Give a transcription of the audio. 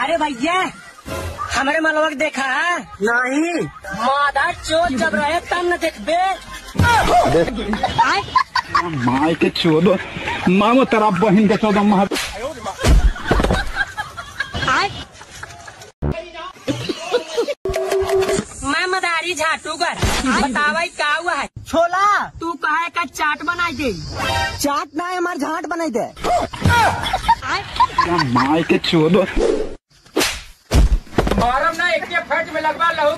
अरे भैया हमारे मलवा देखा है नहीं मादा चोर जब रहे तब न देखबे। माई के चोदो मामो तेरा बहन के चोदो मार। मैं मदारी झाटूगर बतावा क्या हुआ है। छोला तू कहे का चाट बनाई दे। चाट ना है हमारे झाट बनाई दे। माई के चोदो मारम ना एक फट में लगवा लहू